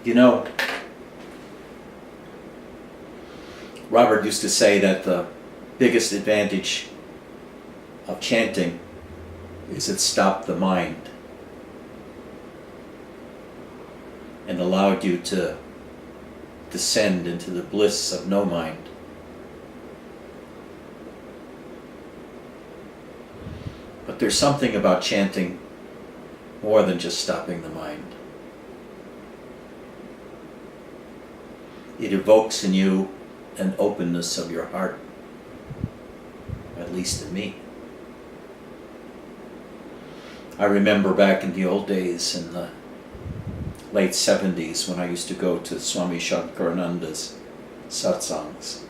You know, Robert used to say that the biggest advantage of chanting is it stopped the mind and allowed you to descend into the bliss of no mind. But there's something about chanting more than just stopping the mind. It evokes in you an openness of your heart, at least in me. I remember back in the old days, in the late 70s, when I used to go to Swami Shankarananda's satsangs.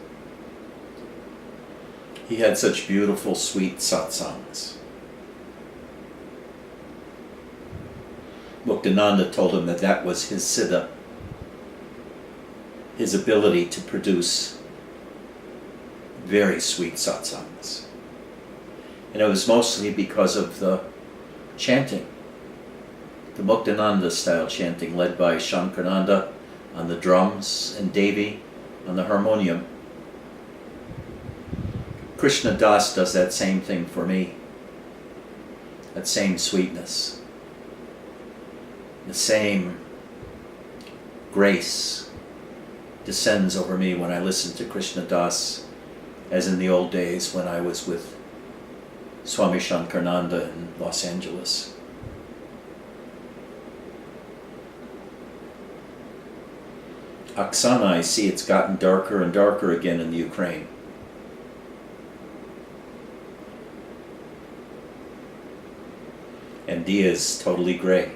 He had such beautiful, sweet satsangs. Muktananda told him that that was his siddha, his ability to produce very sweet satsangs. And it was mostly because of the chanting, the Muktananda style chanting led by Shankarananda on the drums and Devi on the harmonium. Krishna Das does that same thing for me, that same sweetness, the same grace descends over me when I listen to Krishna Das, as in the old days when I was with Swami Shankarananda in Los Angeles. Oksana, I see it's gotten darker and darker again in the Ukraine. And Dia is totally gray.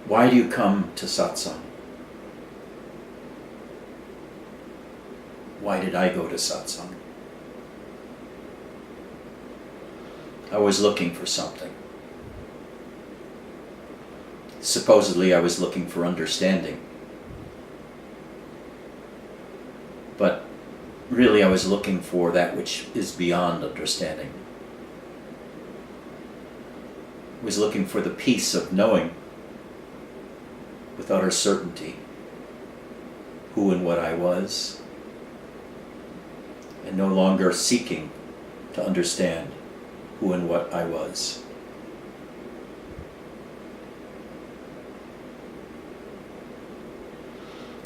Why do you come to satsang? Why did I go to satsang? I was looking for something. Supposedly I was looking for understanding. But really I was looking for that which is beyond understanding. I was looking for the peace of knowing with utter certainty who and what I was, and no longer seeking to understand who and what I was.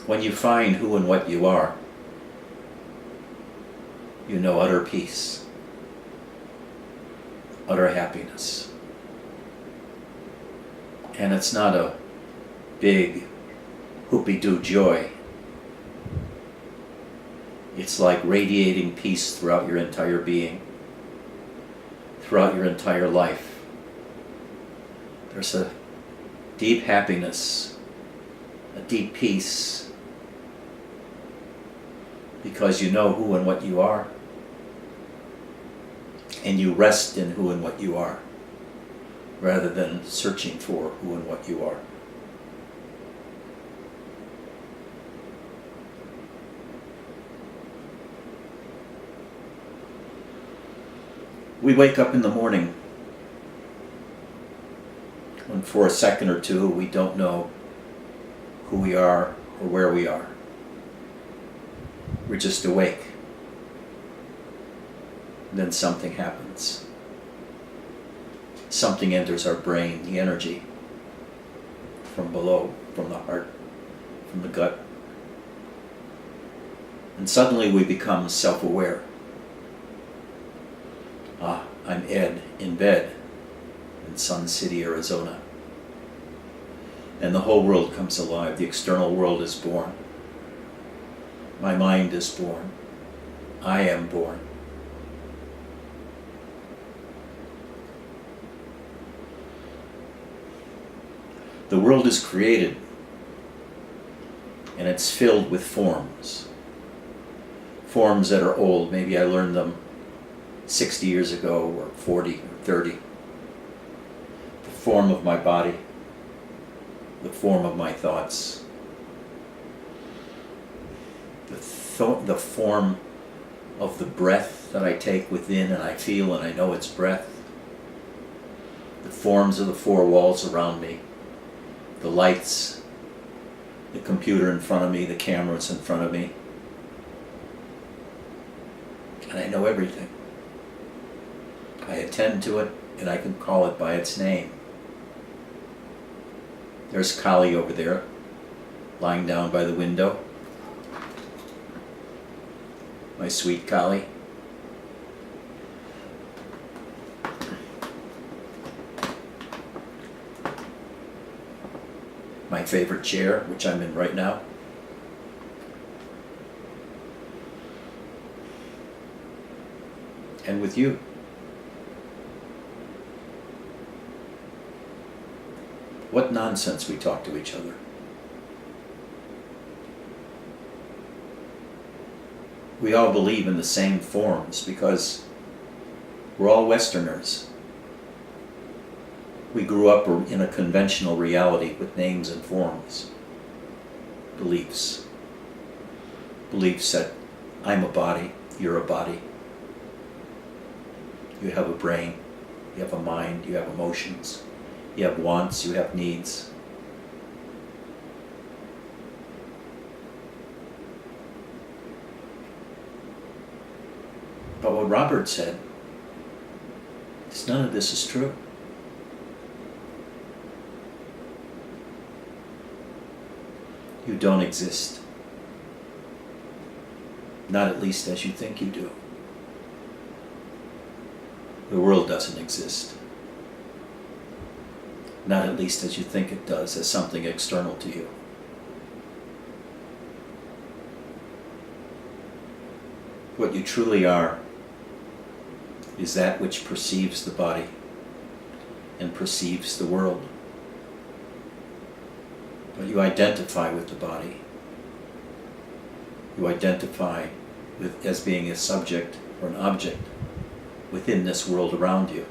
When you find who and what you are, you know utter peace, utter happiness. And it's not a big whoopie-doo joy. It's like radiating peace throughout your entire being, throughout your entire life. There's a deep happiness, a deep peace, because you know who and what you are, and you rest in who and what you are, rather than searching for who and what you are. We wake up in the morning, and for a second or two we don't know who we are or where we are. We're just awake. And then something happens. Something enters our brain, the energy from below, from the heart, from the gut. And suddenly we become self-aware. I'm Ed in bed in Sun City, Arizona. And the whole world comes alive. The external world is born. My mind is born. I am born. The world is created, and it's filled with forms. Forms that are old. Maybe I learned them 60 years ago, or 40, or 30. The form of my body, the form of my thoughts, the form of the breath that I take within and I feel and I know it's breath, forms of the four walls around me, the lights, the computer in front of me, the cameras in front of me. And I know everything. I attend to it, and I can call it by its name. There's Kali over there, lying down by the window. My sweet Kali. My favorite chair, which I'm in right now. And with you. What nonsense we talk to each other. We all believe in the same forms because we're all Westerners. We grew up in a conventional reality with names and forms. Beliefs. Beliefs that I'm a body, you're a body. You have a brain, you have a mind, you have emotions, you have wants, you have needs. But what Robert said is none of this is true. You don't exist. Not at least as you think you do. The world doesn't exist. Not at least as you think it does, as something external to you. What you truly are is that which perceives the body and perceives the world. But you identify with the body. You identify with as being a subject or an object within this world around you.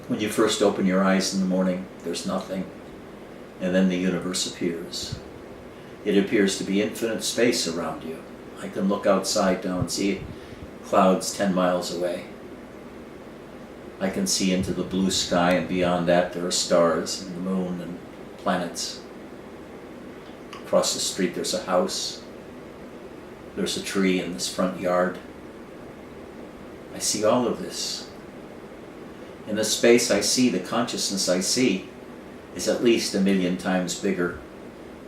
When you first open your eyes in the morning, there's nothing, and then the universe appears. It appears to be infinite space around you. I can look outside now and see clouds 10 miles away. I can see into the blue sky, and beyond that there are stars and the moon and planets. Across the street there's a house. There's a tree in this front yard. I see all of this. In the space I see, the consciousness I see, is at least 1,000,000 times bigger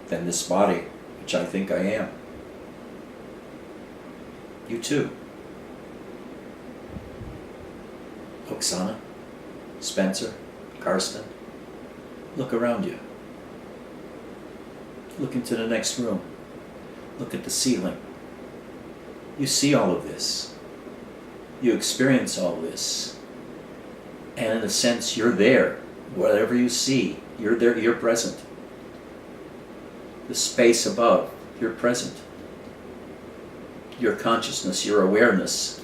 than this body, which I think I am. You too. Oksana, Spencer, Karsten, look around you. Look into the next room. Look at the ceiling. You see all of this. You experience all this. And in a sense, you're there. Whatever you see, you're there, you're present. The space above, you're present. Your consciousness, your awareness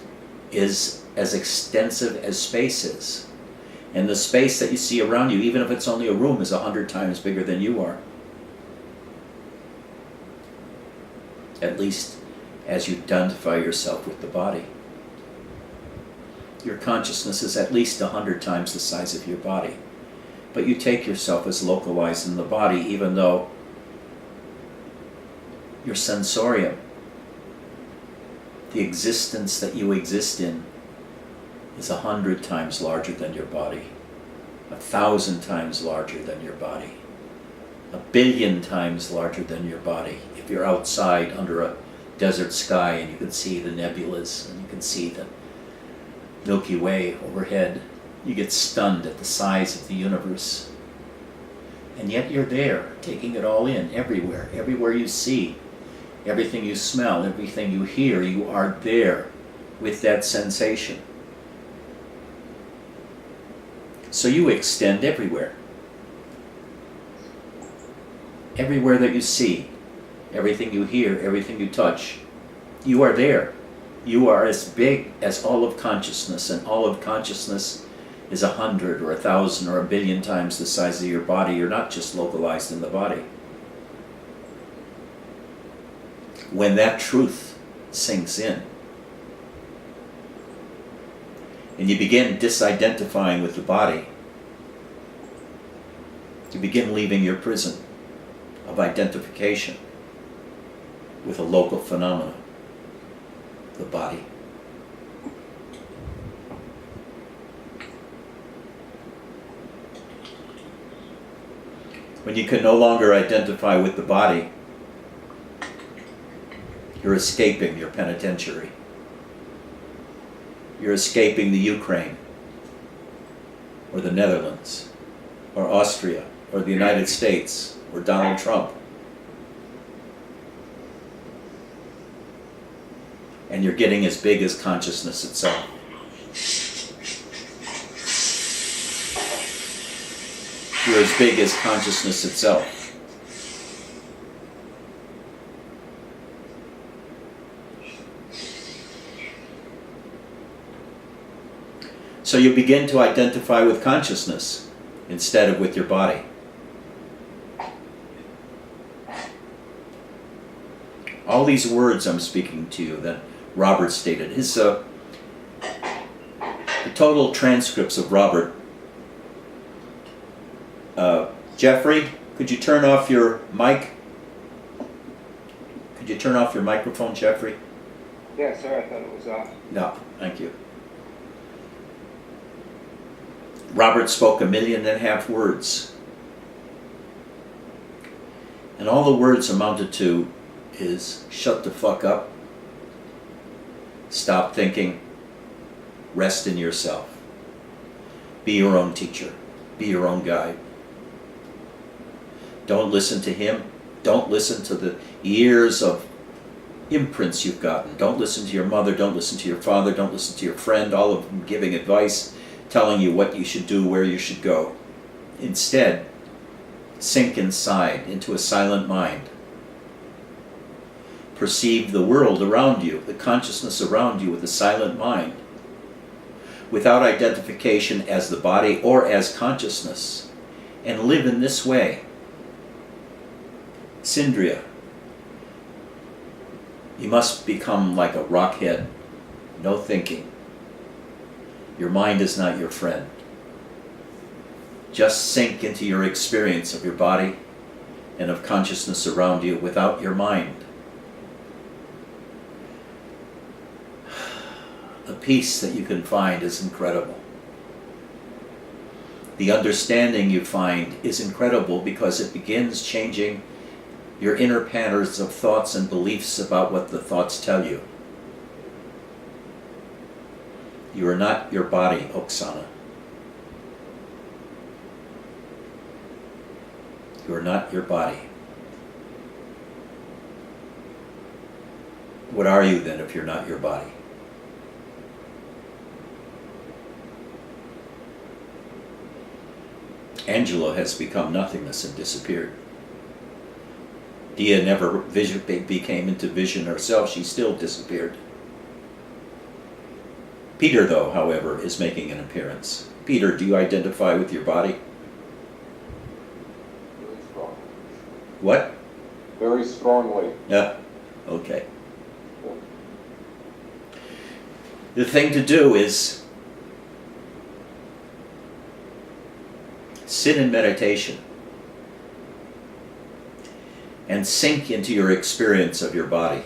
is as extensive as space is. And the space that you see around you, even if it's only a room, is 100 times bigger than you are. At least as you identify yourself with the body. Your consciousness is at least 100 times the size of your body. But you take yourself as localized in the body, even though your sensorium, the existence that you exist in, is 100 times larger than your body, 1,000 times larger than your body, 1,000,000,000 times larger than your body. If you're outside under a desert sky and you can see the nebulas and you can see the Milky Way overhead, you get stunned at the size of the universe. And yet you're there, taking it all in, everywhere. Everywhere you see, everything you smell, everything you hear, you are there with that sensation. So you extend everywhere. Everywhere that you see, everything you hear, everything you touch, you are there. You are as big as all of consciousness, and all of consciousness is 100 or 1,000 or 1,000,000,000 times the size of your body. You're not just localized in the body. When that truth sinks in, and you begin disidentifying with the body, you begin leaving your prison of identification with a local phenomenon, the body. When you can no longer identify with the body, you're escaping your penitentiary. You're escaping the Ukraine, or the Netherlands, or Austria, or the United States, or Donald Trump. And you're getting as big as consciousness itself. You're as big as consciousness itself. So you begin to identify with consciousness instead of with your body. All these words I'm speaking to you that Robert stated, the total transcripts of Robert. Jeffrey, could you turn off your mic? Could you turn off your microphone, Jeffrey? Yeah, sorry, I thought it was off. No, thank you. Robert spoke 1.5 million words. And all the words amounted to is shut the fuck up, stop thinking, rest in yourself, be your own teacher, be your own guide. Don't listen to him, don't listen to the years of imprints you've gotten. Don't listen to your mother, don't listen to your father, don't listen to your friend, all of them giving advice, telling you what you should do, where you should go. Instead, sink inside into a silent mind. Perceive the world around you, the consciousness around you with a silent mind, without identification as the body or as consciousness, and live in this way. Sindriya, you must become like a rockhead, no thinking. Your mind is not your friend. Just sink into your experience of your body and of consciousness around you without your mind. The peace that you can find is incredible. The understanding you find is incredible because it begins changing your inner patterns of thoughts and beliefs about what the thoughts tell you. You are not your body, Oksana. You are not your body. What are you then if you're not your body? Angela has become nothingness and disappeared. Dia never became into vision herself, she still disappeared. Peter, though, however, is making an appearance. Peter, do you identify with your body? Very strong. What? Very strongly. Yeah, okay. The thing to do is sit in meditation and sink into your experience of your body,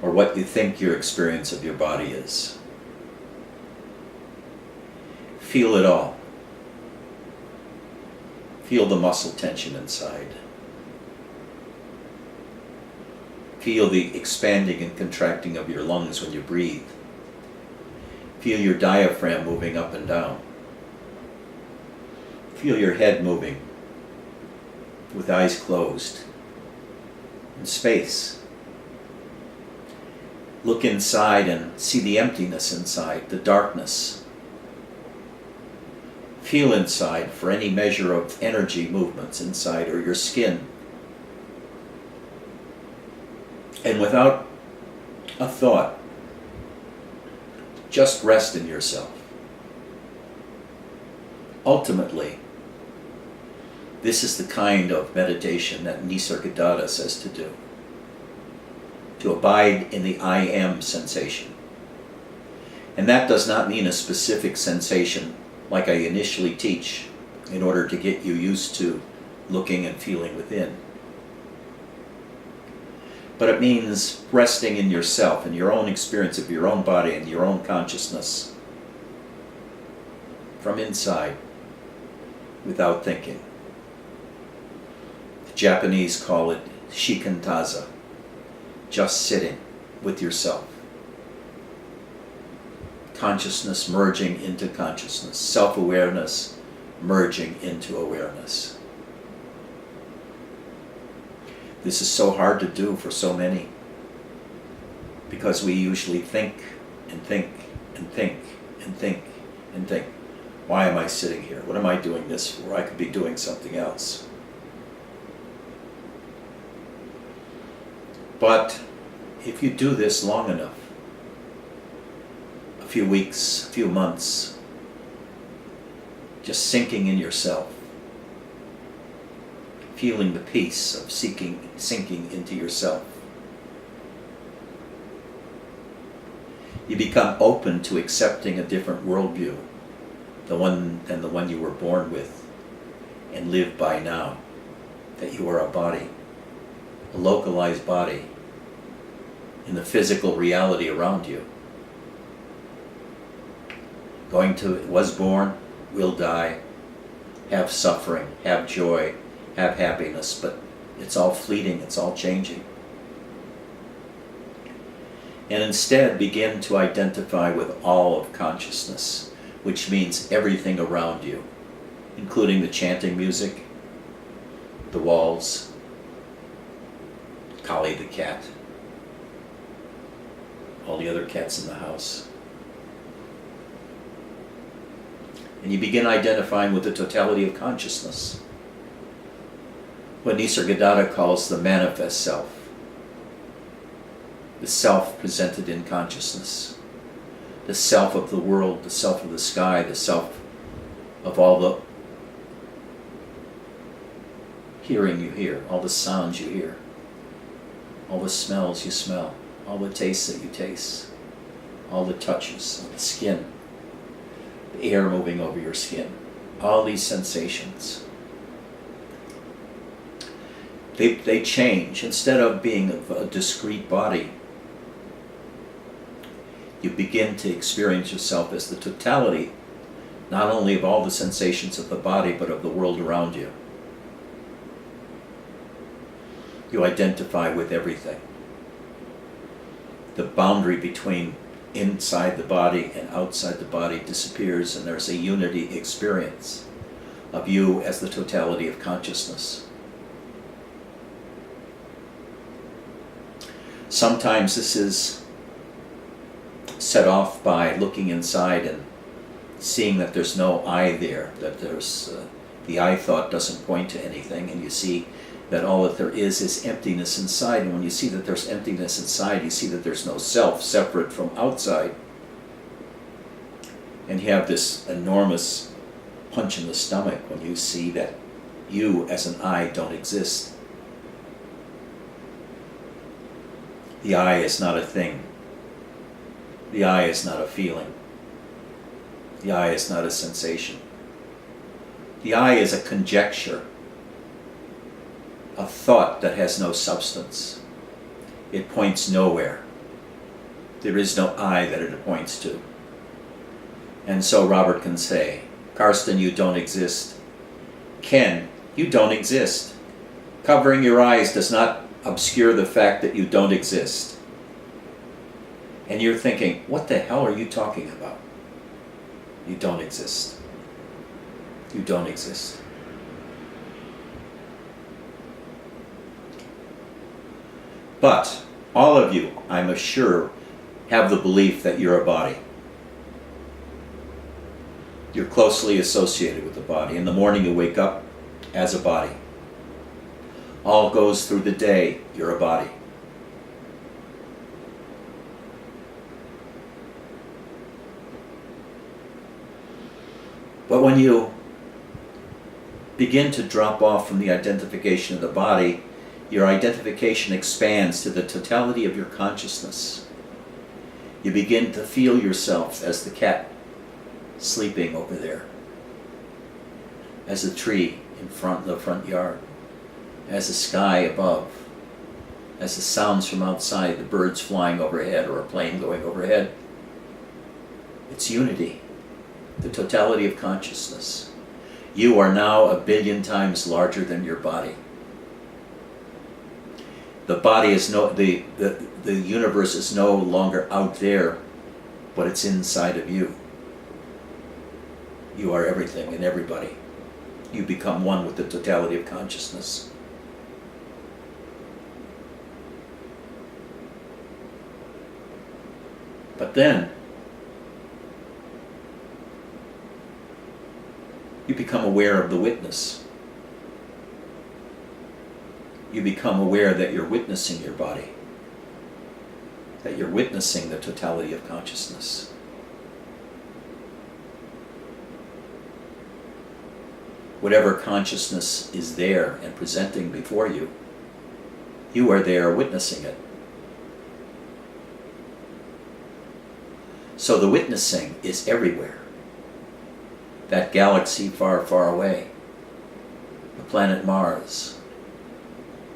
or what you think your experience of your body is. Feel it all. Feel the muscle tension inside. Feel the expanding and contracting of your lungs when you breathe. Feel your diaphragm moving up and down. Feel your head moving with eyes closed. In space. Look inside and see the emptiness inside, the darkness. Feel inside for any measure of energy movements inside, or your skin. And without a thought, just rest in yourself. Ultimately, this is the kind of meditation that Nisargadatta says to do. To abide in the I am sensation. And that does not mean a specific sensation like I initially teach in order to get you used to looking and feeling within. But it means resting in yourself, in your own experience of your own body and your own consciousness from inside without thinking. The Japanese call it shikantaza, just sitting with yourself. Consciousness merging into consciousness, self-awareness merging into awareness. This is so hard to do for so many because we usually think and think and think and think and think. Why am I sitting here? What am I doing this for? I could be doing something else. But if you do this long enough, a few weeks, a few months, just sinking in yourself, feeling the peace of sinking into yourself, you become open to accepting a different worldview than the one you were born with and live by now, that you are a body, a localized body in the physical reality around you. Was born, will die, have suffering, have joy, have happiness, but it's all fleeting, it's all changing. And instead begin to identify with all of consciousness, which means everything around you, including the chanting music, the walls, Kali the cat, all the other cats in the house. And you begin identifying with the totality of consciousness, what Nisargadatta calls the manifest self, the self presented in consciousness, the self of the world, the self of the sky, the self of all the hearing you hear, all the sounds you hear, all the smells you smell, all the tastes that you taste, all the touches of the skin, the air moving over your skin, all these sensations. They change. Instead of being a discrete body, you begin to experience yourself as the totality, not only of all the sensations of the body, but of the world around you. You identify with everything. The boundary between inside the body and outside the body disappears, and there's a unity experience of you as the totality of consciousness. Sometimes this is set off by looking inside and seeing that there's no I there, that there's the I thought doesn't point to anything, and you see that all that there is emptiness inside. And when you see that there's emptiness inside, you see that there's no self separate from outside. And you have this enormous punch in the stomach when you see that you as an I don't exist. The I is not a thing. The I is not a feeling. The I is not a sensation. The I is a conjecture, a thought that has no substance. It points nowhere. There is no I that it points to. And so Robert can say, Karsten, you don't exist. Ken, you don't exist. Covering your eyes does not obscure the fact that you don't exist. And you're thinking, what the hell are you talking about? You don't exist. You don't exist. But all of you, I'm sure, have the belief that you're a body. You're closely associated with the body. In the morning you wake up as a body. All goes through the day, you're a body. But when you begin to drop off from the identification of the body, your identification expands to the totality of your consciousness. You begin to feel yourself as the cat sleeping over there, as a tree in the front yard, as the sky above, as the sounds from outside, the birds flying overhead or a plane going overhead. It's unity, the totality of consciousness. You are now 1 billion times larger than your body. The body is the universe is no longer out there, but it's inside of you. You are everything and everybody. You become one with the totality of consciousness. But then, you become aware of the witness. You become aware that you're witnessing your body, that you're witnessing the totality of consciousness. Whatever consciousness is there and presenting before you, you are there witnessing it. So the witnessing is everywhere. That galaxy far, far away, the planet Mars,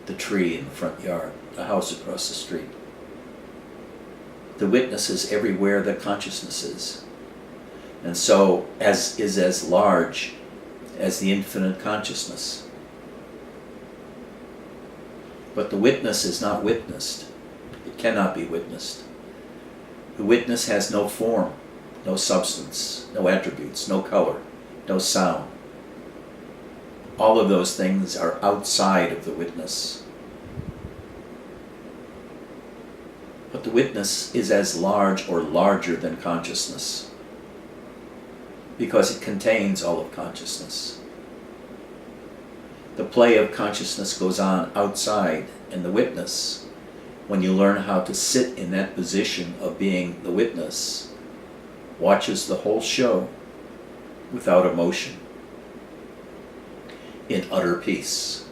the tree in the front yard, the house across the street. The witness is everywhere that consciousness is. And so is as large as the infinite consciousness. But the witness is not witnessed. It cannot be witnessed. The witness has no form, no substance, no attributes, no color, no sound. All of those things are outside of the witness. But the witness is as large or larger than consciousness, because it contains all of consciousness. The play of consciousness goes on outside, and the witness, when you learn how to sit in that position of being the witness, watches the whole show without emotion, in utter peace,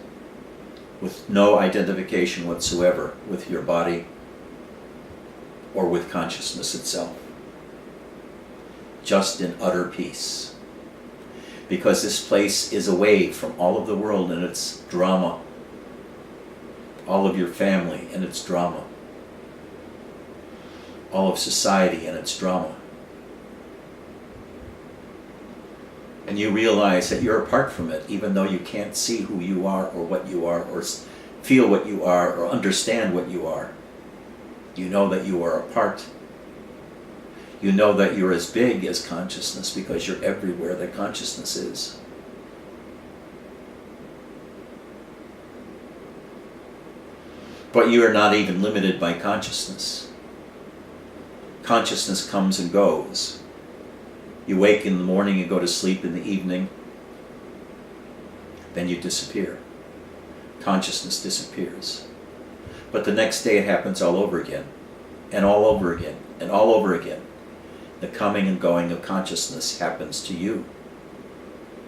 with no identification whatsoever with your body or with consciousness itself. Just in utter peace. Because this place is away from all of the world and its drama, all of your family and its drama, all of society and its drama. And you realize that you're apart from it, even though you can't see who you are or what you are or feel what you are or understand what you are. You know that you are apart. You know that you're as big as consciousness because you're everywhere that consciousness is. But you are not even limited by consciousness. Consciousness comes and goes. You wake in the morning, you go to sleep in the evening, then you disappear. Consciousness disappears. But the next day it happens all over again, and all over again, and all over again. The coming and going of consciousness happens to you,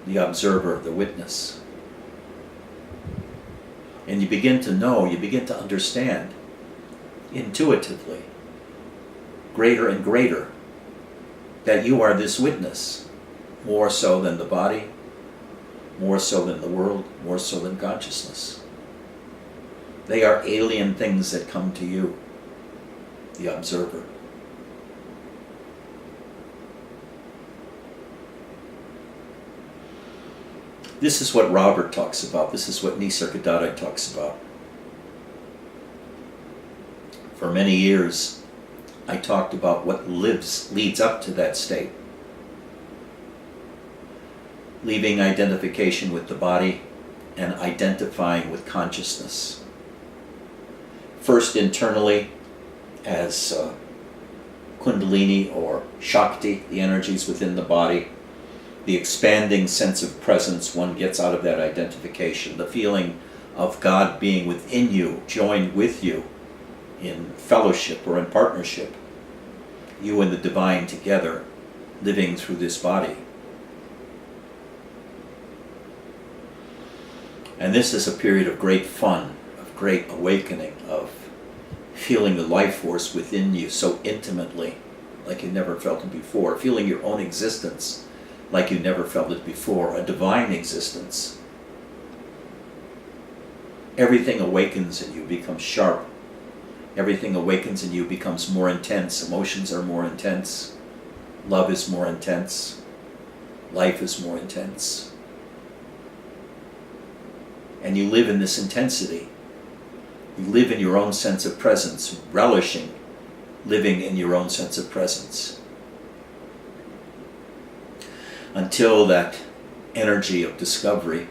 the observer, the witness. And you begin to know, you begin to understand, intuitively, greater and greater, that you are this witness, more so than the body, more so than the world, more so than consciousness. They are alien things that come to you, the observer. This is what Robert talks about. This is what Nisargadatta talks about. For many years, I talked about what leads up to that state. Leaving identification with the body and identifying with consciousness. First internally as Kundalini or Shakti, the energies within the body. The expanding sense of presence one gets out of that identification, the feeling of God being within you, joined with you in fellowship or in partnership, you and the divine together, living through this body. And this is a period of great fun, of great awakening, of feeling the life force within you so intimately, like you never felt it before, feeling your own existence like you never felt it before, a divine existence. Everything awakens and you become sharp. Everything awakens and you becomes more intense. Emotions are more intense. Love is more intense. Life is more intense. And you live in this intensity. You live in your own sense of presence, relishing living in your own sense of presence. Until that energy of discovery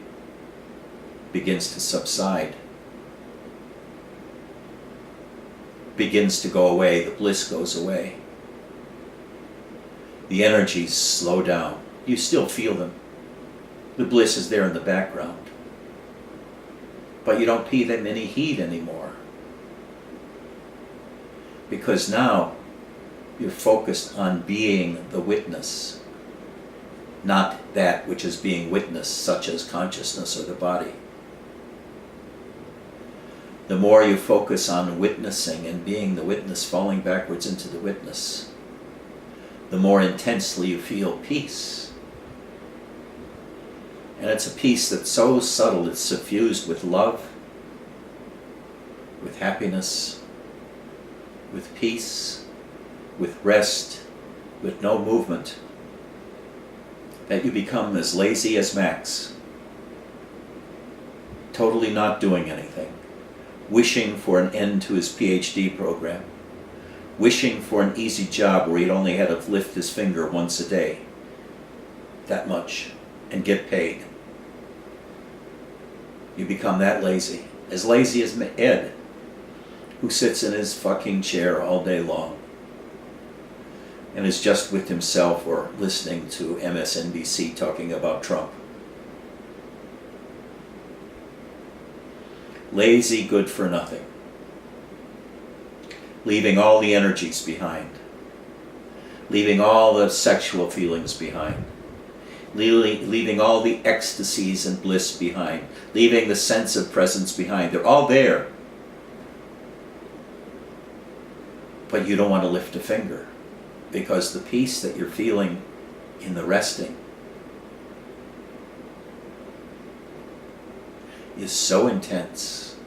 begins to subside, begins to go away, the bliss goes away. The energies slow down. You still feel them. The bliss is there in the background. But you don't pay them any heed anymore. Because now you're focused on being the witness, not that which is being witnessed, such as consciousness or the body. The more you focus on witnessing and being the witness, falling backwards into the witness, the more intensely you feel peace. And it's a peace that's so subtle, it's suffused with love, with happiness, with peace, with rest, with no movement, that you become as lazy as Max, totally not doing anything, wishing for an end to his PhD program, wishing for an easy job where he'd only had to lift his finger once a day, that much, and get paid. You become that lazy as Ed, who sits in his fucking chair all day long and is just with himself or listening to MSNBC talking about Trump. Lazy, good for nothing. Leaving all the energies behind. Leaving all the sexual feelings behind. Leaving all the ecstasies and bliss behind. Leaving the sense of presence behind. They're all there. But you don't want to lift a finger, because the peace that you're feeling in the resting is so intense,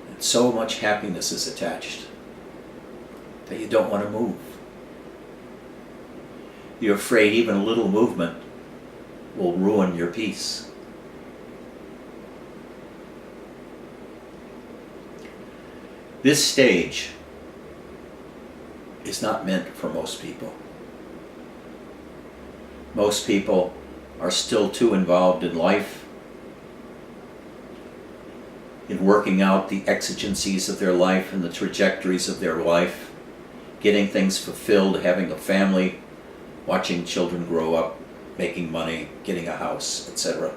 and so much happiness is attached that you don't want to move. You're afraid even a little movement will ruin your peace. This stage is not meant for most people. Most people are still too involved in life, in working out the exigencies of their life and the trajectories of their life, getting things fulfilled, having a family, watching children grow up, making money, getting a house, etc.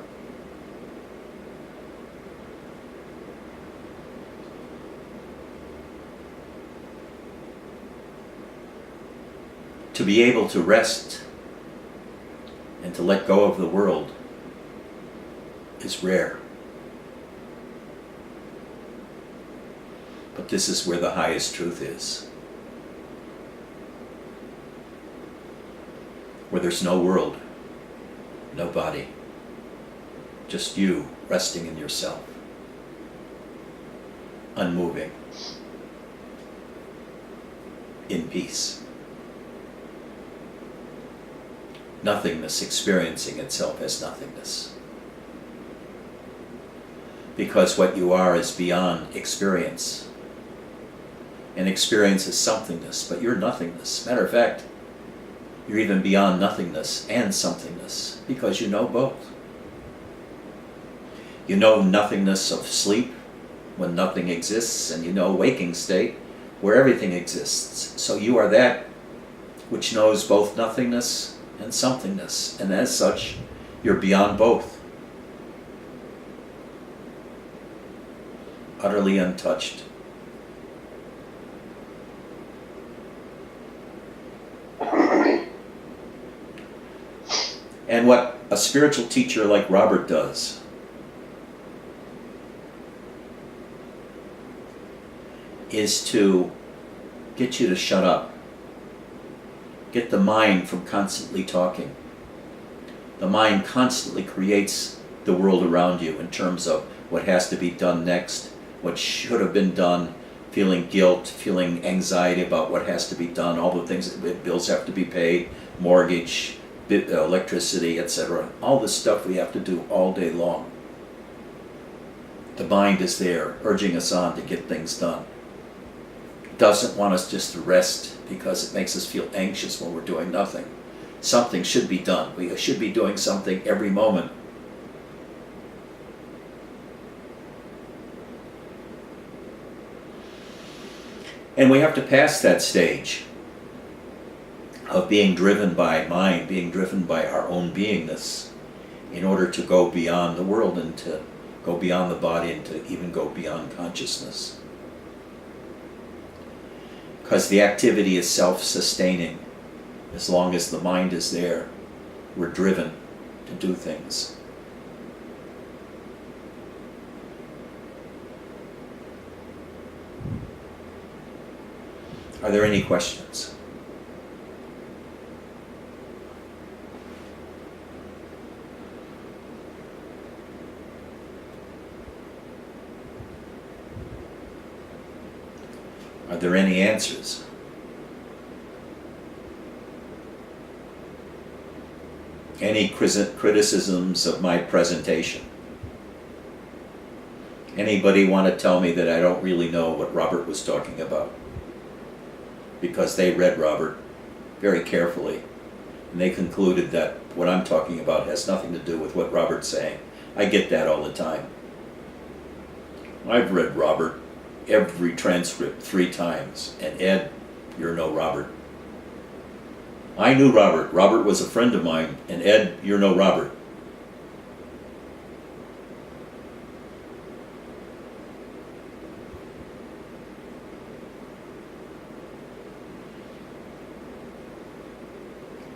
To be able to rest and to let go of the world is rare. But this is where the highest truth is. Where there's no world, no body, just you resting in yourself, unmoving, in peace. Nothingness experiencing itself as nothingness. Because what you are is beyond experience. And experience is somethingness, but you're nothingness. Matter of fact, you're even beyond nothingness and somethingness, because you know both. You know nothingness of sleep, when nothing exists, and you know waking state, where everything exists. So you are that which knows both nothingness and somethingness, and as such, you're beyond both. Utterly untouched. And what a spiritual teacher like Robert does is to get you to shut up. Get the mind from constantly talking. The mind constantly creates the world around you in terms of what has to be done next, what should have been done, feeling guilt, feeling anxiety about what has to be done, all the things, bills have to be paid, mortgage, electricity, etc. All the stuff we have to do all day long. The mind is there, urging us on to get things done. It doesn't want us just to rest because it makes us feel anxious when we're doing nothing. Something should be done. We should be doing something every moment. And we have to pass that stage of being driven by mind, being driven by our own beingness, in order to go beyond the world and to go beyond the body and to even go beyond consciousness. Because the activity is self-sustaining. As long as the mind is there, we're driven to do things. Are there any questions? Are there any answers? Any criticisms of my presentation? Anybody want to tell me that I don't really know what Robert was talking about? Because they read Robert very carefully, and they concluded that what I'm talking about has nothing to do with what Robert's saying. I get that all the time. I've read Robert every transcript 3 times, and Ed, you're no Robert. I knew Robert. Robert was a friend of mine, and Ed, you're no Robert.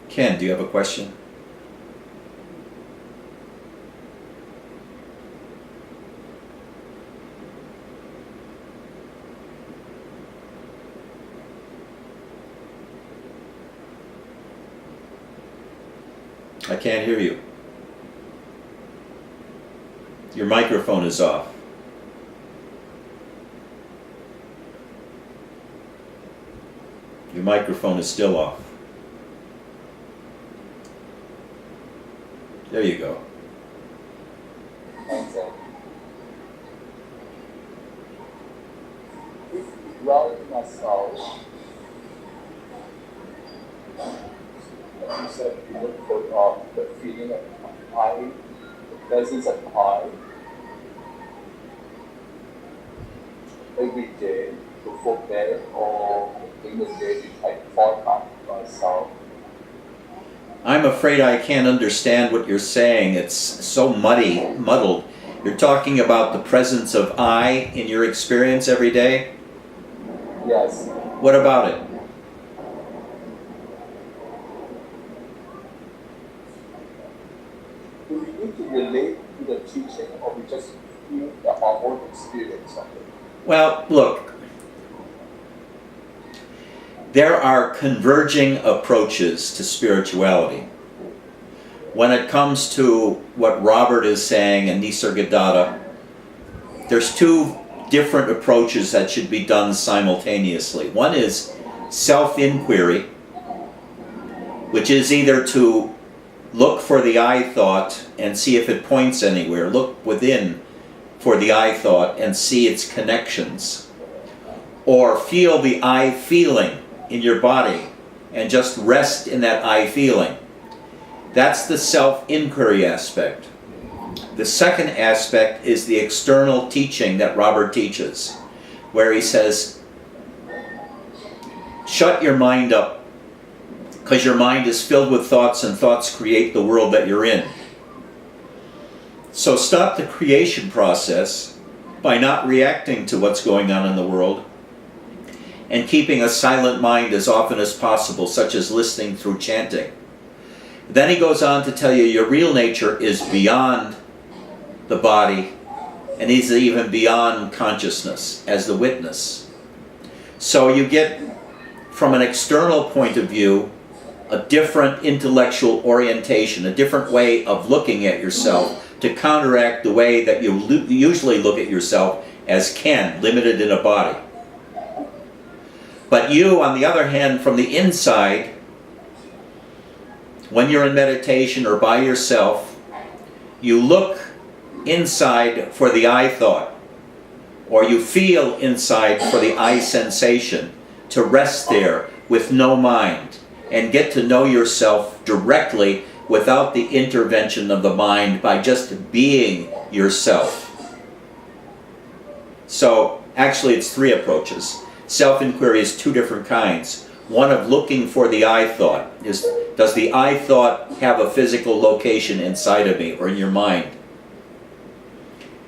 Ken, do you have a question? I can't hear you. Your microphone is off. Your microphone is still off. There you go. Grounding myself, you said you look for the feeling of I, the presence of I, every day before bed or in the day I forecast myself. I'm afraid I can't understand what you're saying. It's so muddled. You're talking about the presence of I in your experience every day? Yes. What about it? Do we need to relate to the teaching or we just feel our own experience of it? Well, look. There are converging approaches to spirituality. When it comes to what Robert is saying in Nisargadatta, there's 2 different approaches that should be done simultaneously. One is self-inquiry, which is either to look for the I thought and see if it points anywhere, look within for the I thought and see its connections, or feel the I feeling in your body and just rest in that I feeling. That's the self-inquiry aspect. The second aspect is the external teaching that Robert teaches, where he says, shut your mind up, because your mind is filled with thoughts and thoughts create the world that you're in. So stop the creation process by not reacting to what's going on in the world and keeping a silent mind as often as possible, such as listening through chanting. Then he goes on to tell you your real nature is beyond the body and is even beyond consciousness as the witness. So you get, from an external point of view, a different intellectual orientation, a different way of looking at yourself to counteract the way that you usually look at yourself as Ken, limited in a body. But you, on the other hand, from the inside, when you're in meditation or by yourself, you look inside for the I thought, or you feel inside for the I sensation, to rest there with no mind and get to know yourself directly without the intervention of the mind, by just being yourself. So actually it's three approaches. Self-inquiry is two different kinds. One of looking for the I thought. Does the I thought have a physical location inside of me or in your mind?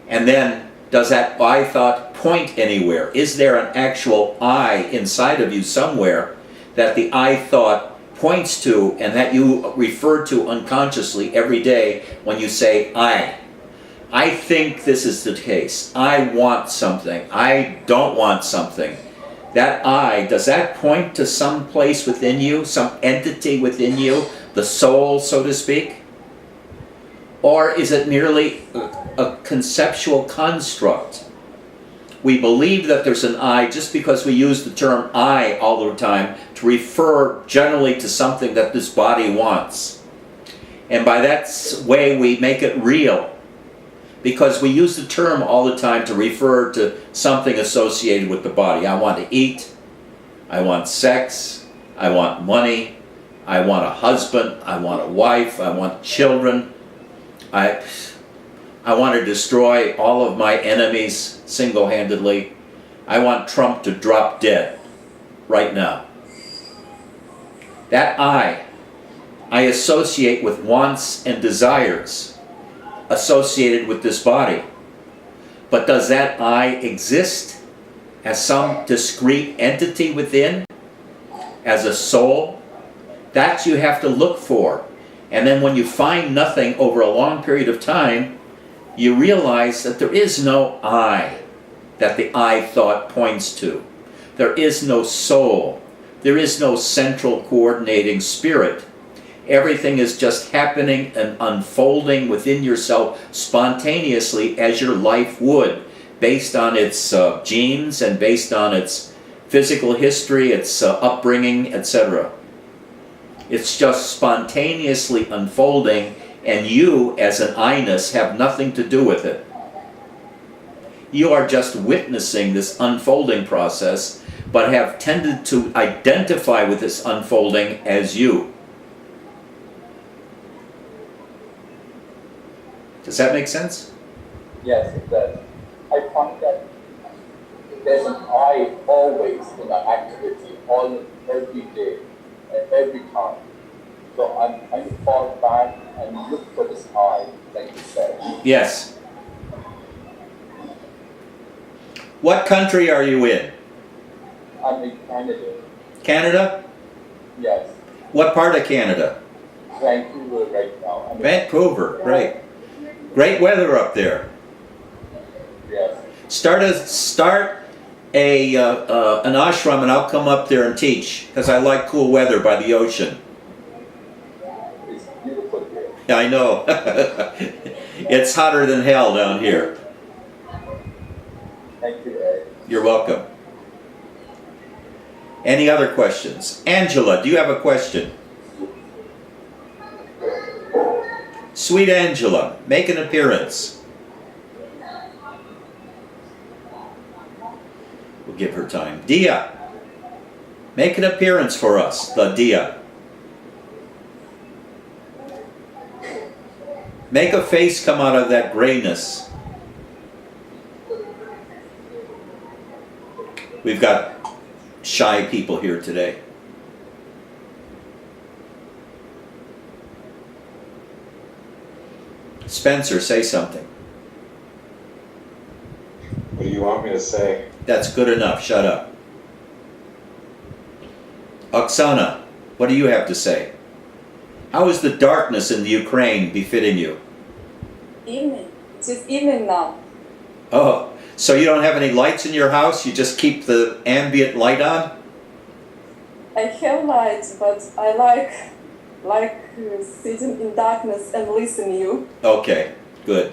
And then, does that I thought point anywhere? Is there an actual I inside of you somewhere that the I thought points to and that you refer to unconsciously every day when you say I? I think this is the case. I want something. I don't want something. That I, does that point to some place within you, some entity within you, the soul, so to speak? Or is it merely a conceptual construct? We believe that there's an I just because we use the term I all the time to refer generally to something that this body wants. And by that way we make it real, because we use the term all the time to refer to something associated with the body. I want to eat, I want sex, I want money, I want a husband, I want a wife, I want children. I want to destroy all of my enemies single-handedly. I want Trump to drop dead right now. That I associate with wants and desires associated with this body. But does that I exist as some discrete entity within, as a soul? That you have to look for. And then when you find nothing over a long period of time, you realize that there is no I that the I thought points to. There is no soul. There is no central coordinating spirit. Everything is just happening and unfolding within yourself spontaneously as your life would, based on its genes and based on its physical history, its upbringing, etc. It's just spontaneously unfolding, and you, as an I-ness, have nothing to do with it. You are just witnessing this unfolding process, but have tended to identify with this unfolding as you. Does that make sense? Yes, it does. I find that there's an I always in the activity, every day and every time. So I'm trying to fall back and look for this I, like you said. Yes. What country are you in? I'm in Canada. Canada? Yes. What part of Canada? Vancouver right now. Vancouver, great. Great weather up there. Yes. Start an ashram and I'll come up there and teach, because I like cool weather by the ocean. It's beautiful here. Yeah, I know. It's hotter than hell down here. Thank you, Ed. You're welcome. Any other questions? Angela, do you have a question? Sweet Angela, make an appearance. We'll give her time. Dia, make an appearance for us, the Dia. Make a face come out of that grayness. We've got shy people here today. Spencer, say something. What do you want me to say? That's good enough. Shut up. Oksana, what do you have to say? How is the darkness in the Ukraine befitting you? Evening. It's just evening now. Oh, So you don't have any lights in your house? You just keep the ambient light on? I have lights, but I like sitting in darkness and listen you. Okay, good.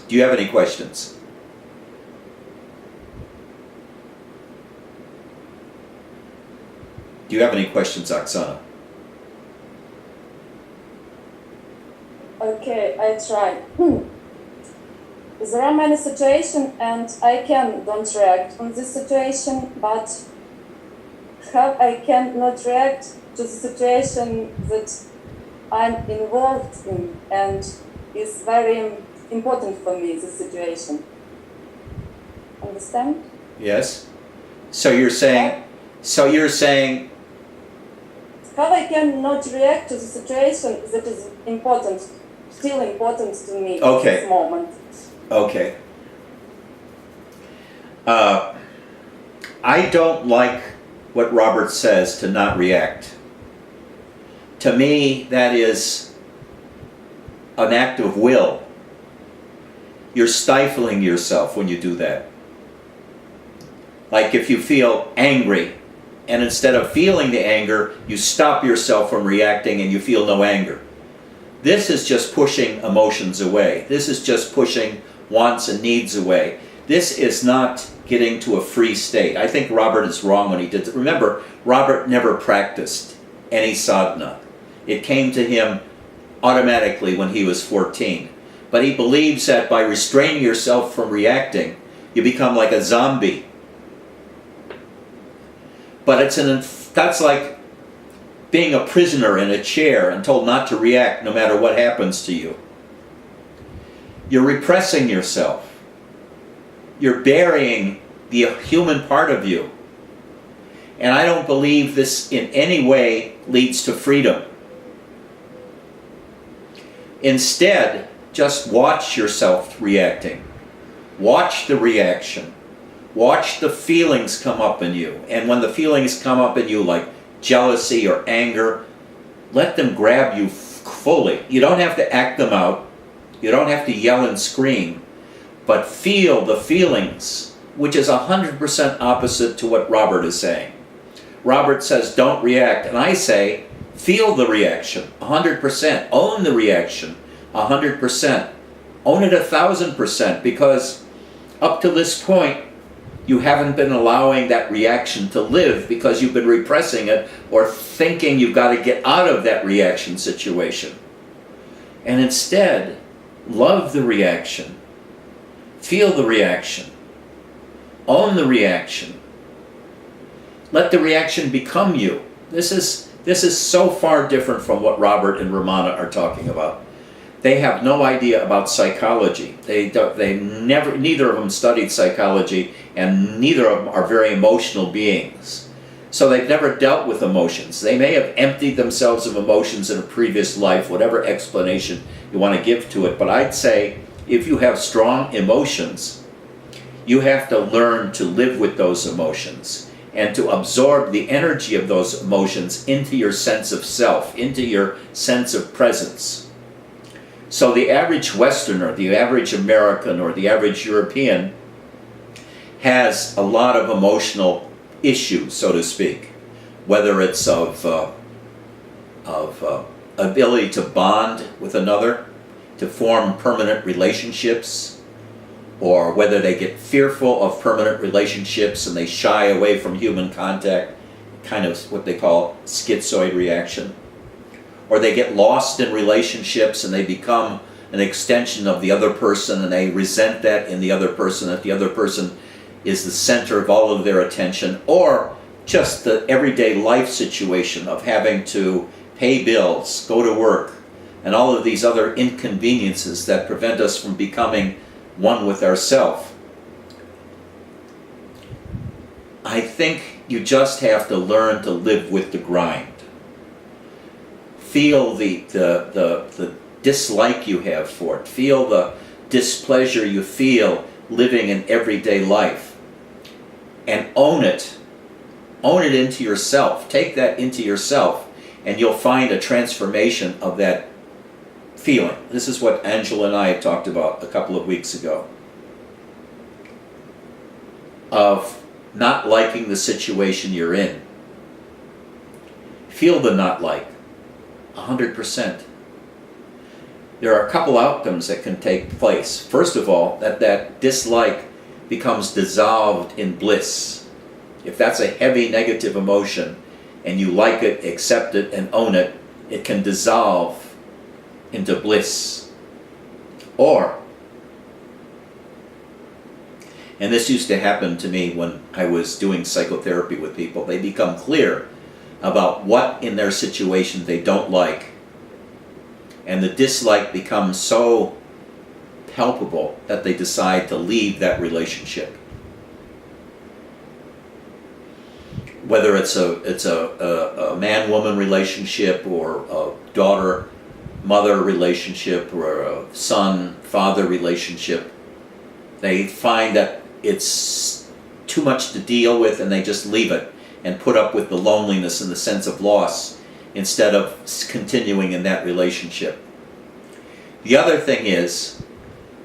Do you have any questions? Do you have any questions, Oksana? Okay, I try. There are many situations and I don't react on this situation, but how I can not react to the situation that I'm involved in and is very important for me, this situation. Understand? Yes? So you're saying how I can not react to the situation that is important, still important to me at this moment. okay. I don't like what Robert says to not react. To me, that is an act of will. You're stifling yourself when you do that. Like if you feel angry, and instead of feeling the anger, you stop yourself from reacting and you feel no anger. This is just pushing emotions away. This is just pushing wants and needs away. This is not getting to a free state. I think Robert is wrong when he did it. Remember, Robert never practiced any sadhana. It came to him automatically when he was 14. But he believes that by restraining yourself from reacting, you become like a zombie. But that's like being a prisoner in a chair and told not to react no matter what happens to you. You're repressing yourself. You're burying the human part of you. And I don't believe this in any way leads to freedom. Instead, just watch yourself reacting. Watch the reaction. Watch the feelings come up in you. And when the feelings come up in you like jealousy or anger, let them grab you fully. You don't have to act them out. You don't have to yell and scream. But feel the feelings, which is 100% opposite to what Robert is saying. Robert says don't react. And I say feel the reaction 100%. Own the reaction 100%. Own it 1,000%, because up to this point, you haven't been allowing that reaction to live because you've been repressing it or thinking you've got to get out of that reaction situation. And instead, love the reaction. Feel the reaction. Own the reaction. Let the reaction become you. This is so far different from what Robert and Ramana are talking about. They have no idea about psychology. Neither of them studied psychology, and neither of them are very emotional beings. So they've never dealt with emotions. They may have emptied themselves of emotions in a previous life, whatever explanation you want to give to it. But I'd say if you have strong emotions, you have to learn to live with those emotions and to absorb the energy of those emotions into your sense of self, into your sense of presence. So the average Westerner, the average American, or the average European has a lot of emotional issues, so to speak, whether it's of ability to bond with another, to form permanent relationships, or whether they get fearful of permanent relationships and they shy away from human contact, kind of what they call schizoid reaction. Or they get lost in relationships and they become an extension of the other person and they resent that in the other person, that the other person is the center of all of their attention. Or just the everyday life situation of having to pay bills, go to work, and all of these other inconveniences that prevent us from becoming one with ourself. I think you just have to learn to live with the grind. Feel the dislike you have for it. Feel the displeasure you feel living in everyday life. And own it. Own it into yourself. Take that into yourself and you'll find a transformation of that feeling. This is what Angela and I had talked about a couple of weeks ago. Of not liking the situation you're in. Feel the not like, 100%. There are a couple outcomes that can take place. First of all, that dislike becomes dissolved in bliss. If that's a heavy negative emotion and you like it, accept it, and own it, it can dissolve into bliss. Or, and this used to happen to me when I was doing psychotherapy with people, they become clear about what in their situation they don't like. And the dislike becomes so palpable that they decide to leave that relationship. Whether it's a man-woman relationship, or a daughter-mother relationship, or a son-father relationship, they find that it's too much to deal with and they just leave it and put up with the loneliness and the sense of loss instead of continuing in that relationship. The other thing is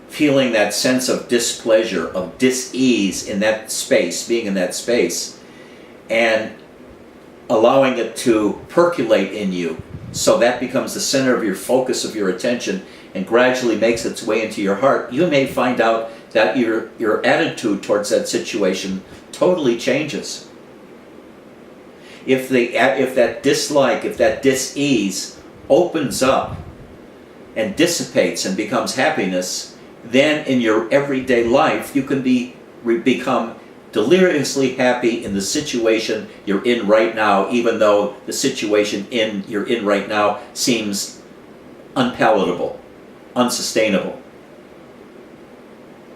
feeling that sense of displeasure, of dis-ease in that space, being in that space, and allowing it to percolate in you so that becomes the center of your focus, of your attention, and gradually makes its way into your heart. You may find out that your attitude towards that situation totally changes. If that dislike, if that dis-ease opens up and dissipates and becomes happiness, then in your everyday life you can become deliriously happy in the situation you're in right now, even though the situation you're in right now seems unpalatable, unsustainable.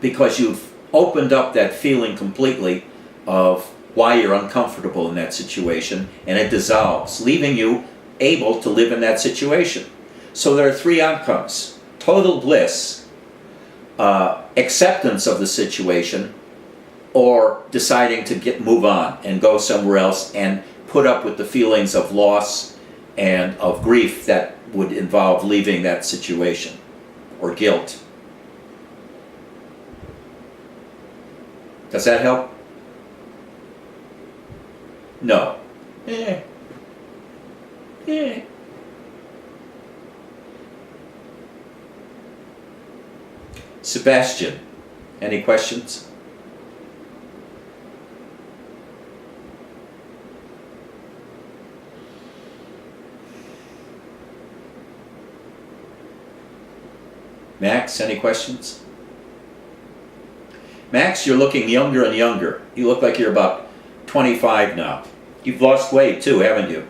Because you've opened up that feeling completely of why you're uncomfortable in that situation, and it dissolves, leaving you able to live in that situation. So there are three outcomes: total bliss, acceptance of the situation, or deciding to move on and go somewhere else and put up with the feelings of loss and of grief that would involve leaving that situation, or guilt. Does that help? No. Sebastian, any questions? Max, any questions? Max, you're looking younger and younger. You look like you're about 25 now. You've lost weight too, haven't you?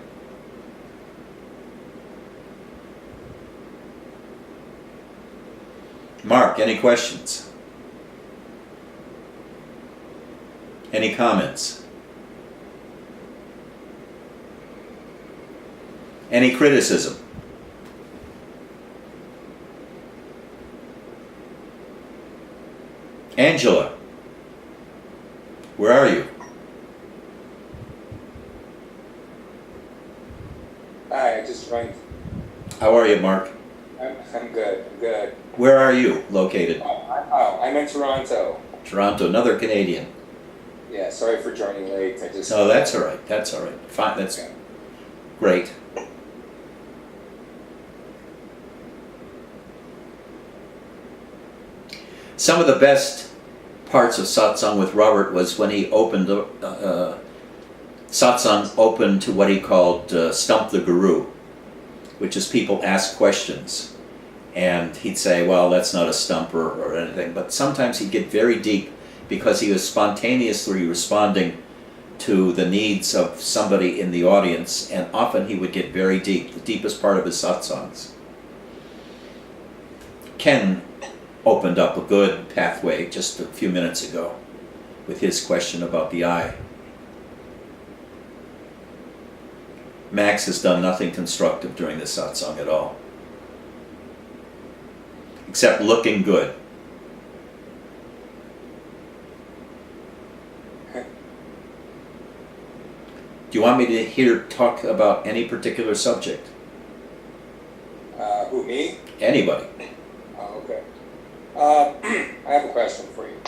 Mark, any questions? Any comments? Any criticism? Angela, where are you? Hi, I just joined. How are you, Mark? I'm good. I'm good. Where are you located? I'm in Toronto. Toronto, another Canadian. Yeah, sorry for joining late. I just. No, that's all right. That's all right. Fine. That's great. Some of the best parts of Satsang with Robert was when he opened Satsang open to what he called Stump the Guru, which is people ask questions. And he'd say, well, that's not a stumper or anything. But sometimes he'd get very deep because he was spontaneously responding to the needs of somebody in the audience. And often he would get very deep, the deepest part of his satsangs. Ken opened up a good pathway just a few minutes ago with his question about the eye. Max has done nothing constructive during this satsang at all, except looking good. Okay. Do you want me to talk about any particular subject? Who, me? Anybody. Oh, okay. I have a question for you.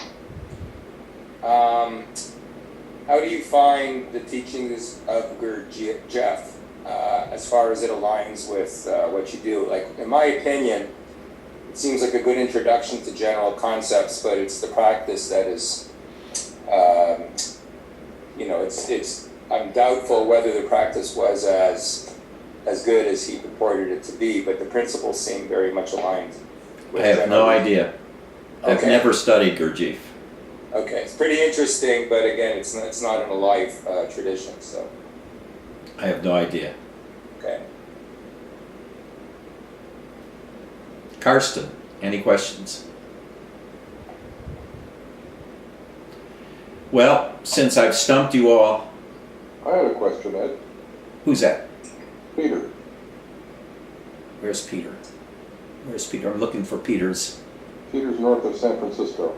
How do you find the teachings of Gurdjieff as far as it aligns with what you do? Like, in my opinion, it seems like a good introduction to general concepts, but it's the practice that is, I'm doubtful whether the practice was as good as he purported it to be, but the principles seem very much aligned with I have no general- idea. I've Okay. never studied Gurdjieff. Okay, it's pretty interesting, but again, it's not in a life tradition, so, I have no idea. okay. Karsten, any questions? Well, since I've stumped you all, I had a question, Ed. who's that? Peter. Where's Peter? Where's Peter? I'm looking for Peter's. Peter's north of San Francisco.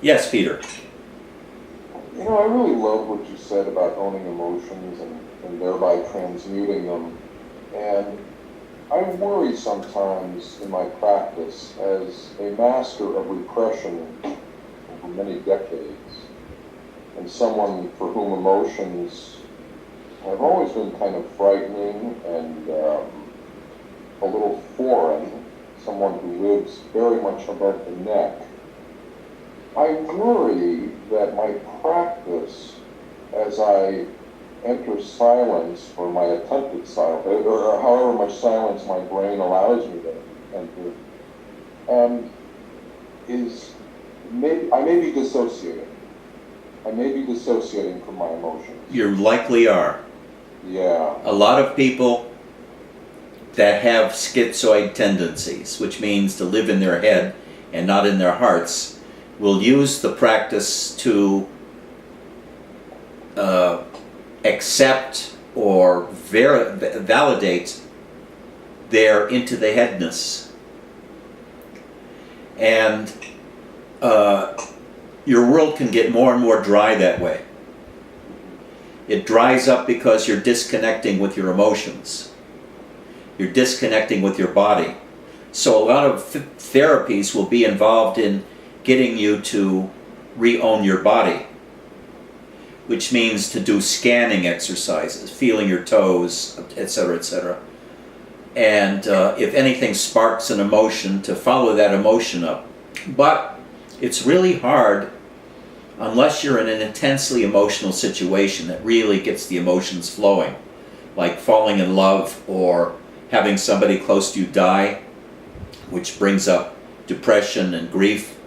Yes, Peter. You know, I really love what you said about owning emotions and thereby transmuting them. And I worry sometimes in my practice as a master of repression over many decades, and someone for whom emotions have always been kind of frightening and a little foreign, someone who lives very much above the neck. I worry that my practice, as I enter silence, or my attempted silence, or however much silence my brain allows me to enter, I may be dissociating. I may be dissociating from my emotions. You likely are. Yeah. A lot of people that have schizoid tendencies, which means to live in their head and not in their hearts, will use the practice to accept or validate their into the headness. And your world can get more and more dry that way. It dries up because you're disconnecting with your emotions. You're disconnecting with your body. So a lot of therapies will be involved in getting you to re-own your body, which means to do scanning exercises, feeling your toes, etc., etc. And if anything sparks an emotion, to follow that emotion up. But it's really hard unless you're in an intensely emotional situation that really gets the emotions flowing, like falling in love or having somebody close to you die, which brings up depression and grief,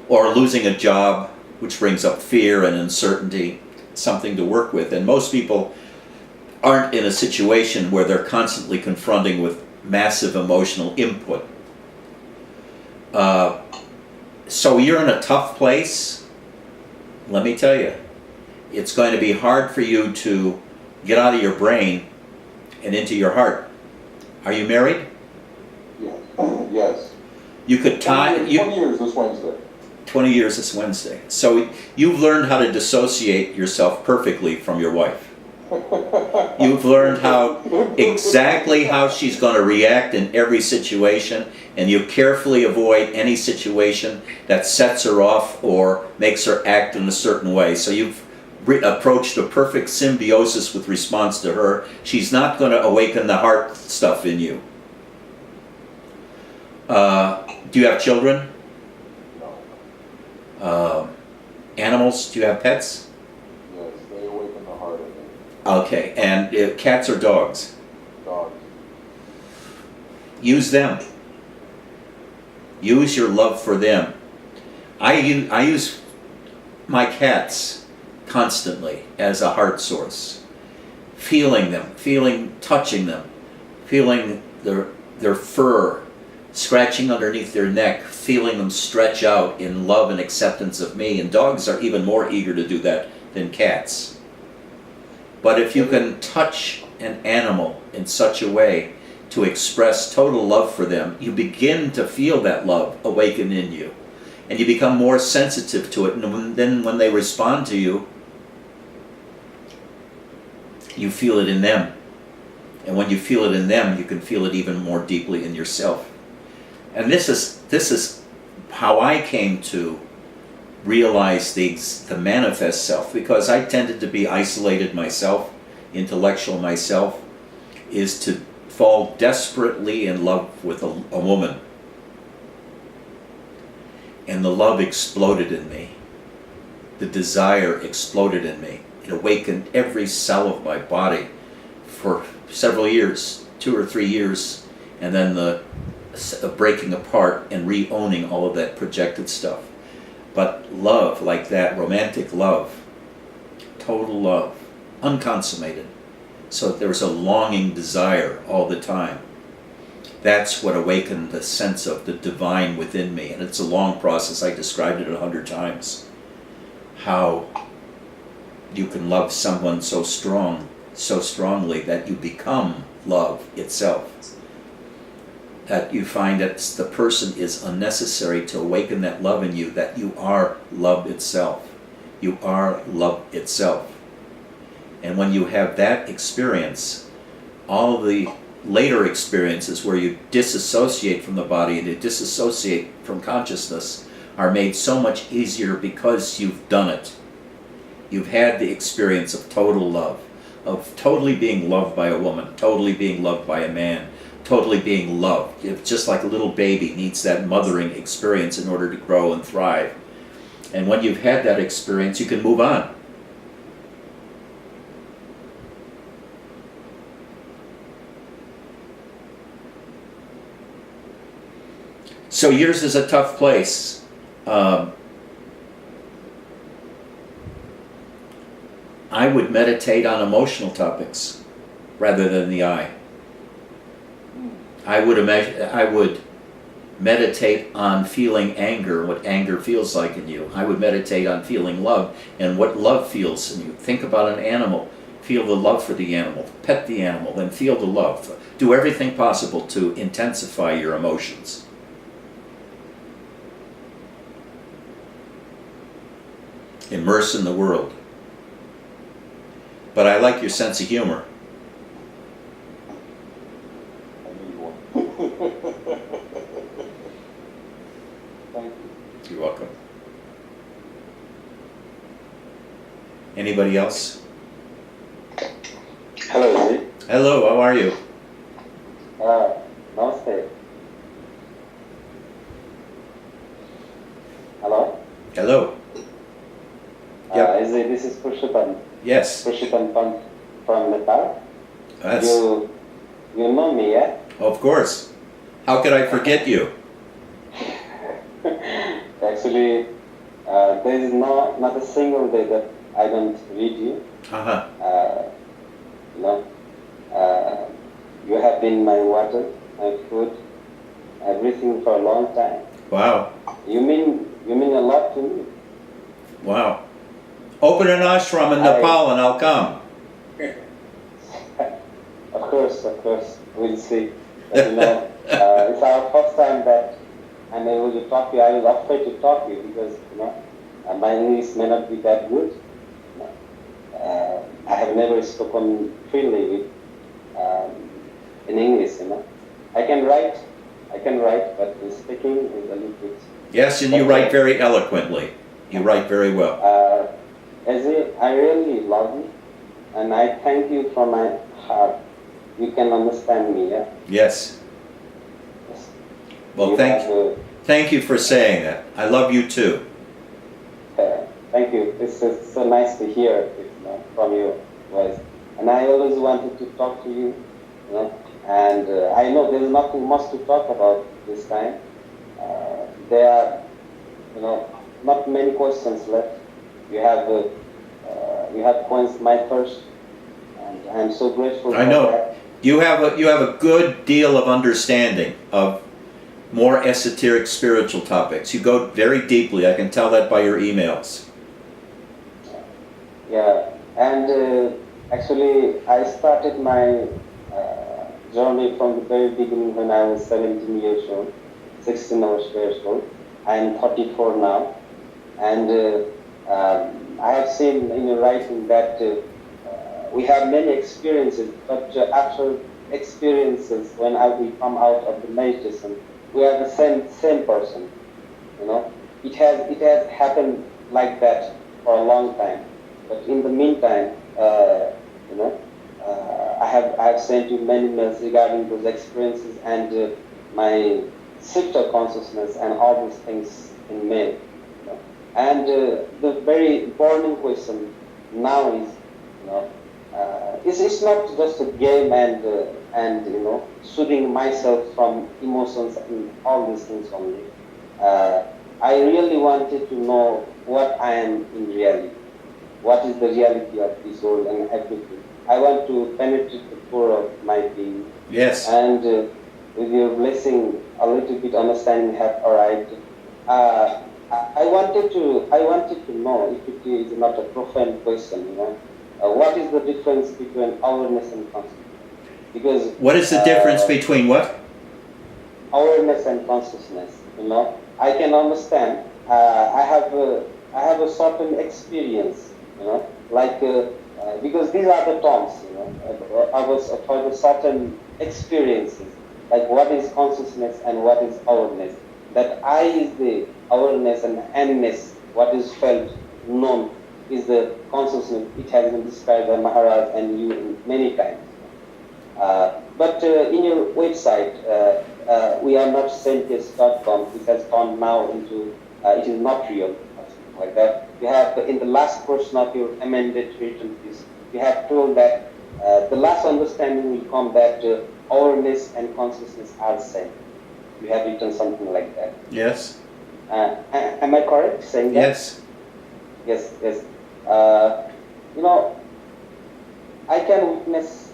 or losing a job, which brings up fear and uncertainty, something to work with. And most people aren't in a situation where they're constantly confronting with massive emotional input. So you're in a tough place. Let me tell you, it's going to be hard for you to get out of your brain and into your heart. Are you married? Yeah. Yes. You could tie 20 years this Wednesday. 20 years this Wednesday. So you've learned how to dissociate yourself perfectly from your wife. You've learned exactly how she's going to react in every situation, and you carefully avoid any situation that sets her off or makes her act in a certain way. So you've approached a perfect symbiosis with response to her. She's not going to awaken the heart stuff in you. Do you have children? No. Animals? Do you have pets? Yes, they awaken the heart of me. Okay, and cats or dogs? Dogs. Use them. Use your love for them. I use my cats constantly as a heart source. Feeling them, touching them, feeling their fur, scratching underneath their neck, feeling them stretch out in love and acceptance of me. And dogs are even more eager to do that than cats. But if you can touch an animal in such a way to express total love for them, you begin to feel that love awaken in you. And you become more sensitive to it. And then when they respond to you, you feel it in them. And when you feel it in them, you can feel it even more deeply in yourself. And this is how I came to realize the manifest self, because I tended to be isolated myself, intellectual myself, is to fall desperately in love with a woman. And the love exploded in me. The desire exploded in me. It awakened every cell of my body for several years, 2 or 3 years, and then the breaking apart and re-owning all of that projected stuff. But love like that, romantic love, total love, unconsummated. So there was a longing desire all the time. That's what awakened the sense of the divine within me. And it's a long process. I described it 100 times. How you can love someone so strongly that you become love itself. That you find that the person is unnecessary to awaken that love in you, that you are love itself. You are love itself. And when you have that experience, all the later experiences where you disassociate from the body and you disassociate from consciousness are made so much easier because you've done it. You've had the experience of total love, of totally being loved by a woman, totally being loved by a man, totally being loved. It's just like a little baby needs that mothering experience in order to grow and thrive. And when you've had that experience, you can move on. So yours is a tough place. I would meditate on emotional topics rather than the I. I would meditate on feeling anger, what anger feels like in you. I would meditate on feeling love and what love feels in you. Think about an animal. Feel the love for the animal. Pet the animal, then feel the love. Do everything possible to intensify your emotions. Immerse in the world. But I like your sense of humor. I need one. Thank you. You're welcome. Anybody else? Hello, Edji. Hello, how are you? Namaste. Hello? Hello. Yep. Edji, this is Pushpan. Yes. Pushpan from Nepal. That's, You know me, yeah? of course. How could I forget you? Actually, there is not a single day that I don't read you. Uh-huh. You know, you have been my water, my food, everything for a long time. Wow. You mean a lot to me. Wow. Open an ashram in Nepal and I'll come. Of course, we'll see. But, you know, it's our first time that I'm able to talk to you. I was afraid to talk to you because, you know, my English may not be that good. You know. I have never spoken freely with, in English, you know. I can write, but the speaking is a little bit... Yes, and you write very eloquently. You write very well. Edji, I really love you, and I thank you from my heart. You can understand me, yeah? Yes. Well, thank you for saying that. I love you too. Thank you. This is so nice to hear it, you know, from your voice. And I always wanted to talk to you, you know, and I know there's nothing much to talk about this time. There are, you know, not many questions left. You have points my first, and I'm so grateful. I know. That. You have a good deal of understanding of more esoteric spiritual topics. You go very deeply. I can tell that by your emails. Yeah, and actually, I started my journey from the very beginning when I was 17 years old, 16 years old. I'm 34 now, and I have seen in your writing that we have many experiences, but after experiences, when we come out of the meditation, we are the same person. You know, it has happened like that for a long time. But in the meantime, you know, I have sent you many mails regarding those experiences and my shifter consciousness and all these things in mail. You know. And the very burning question now is, you know, it's not just a game and you know, soothing myself from emotions and all these things only. I really wanted to know what I am in reality. What is the reality of this world and everything. I want to penetrate the core of my being. Yes. And with your blessing, a little bit understanding have arrived. I wanted to know, if it is not a profound question, you know, what is the difference between awareness and consciousness? Because What is the difference between what? awareness and consciousness, you know, I can understand. I have a certain experience, you know, like because these are the terms, you know, I was for the certain experiences, like what is consciousness and what is awareness. That I is the awareness and N-ness, what is felt, known, is the consciousness. It has been described by Maharaj and you many times. But in your website, we are not scientist.com. It has gone now into, it is not real, something like that. You have, in the last portion of your amended written piece, you have told that the last understanding will come that awareness and consciousness are the same. You have written something like that. Yes. Am I correct saying that? Yes. Yes, yes. You know, I can witness,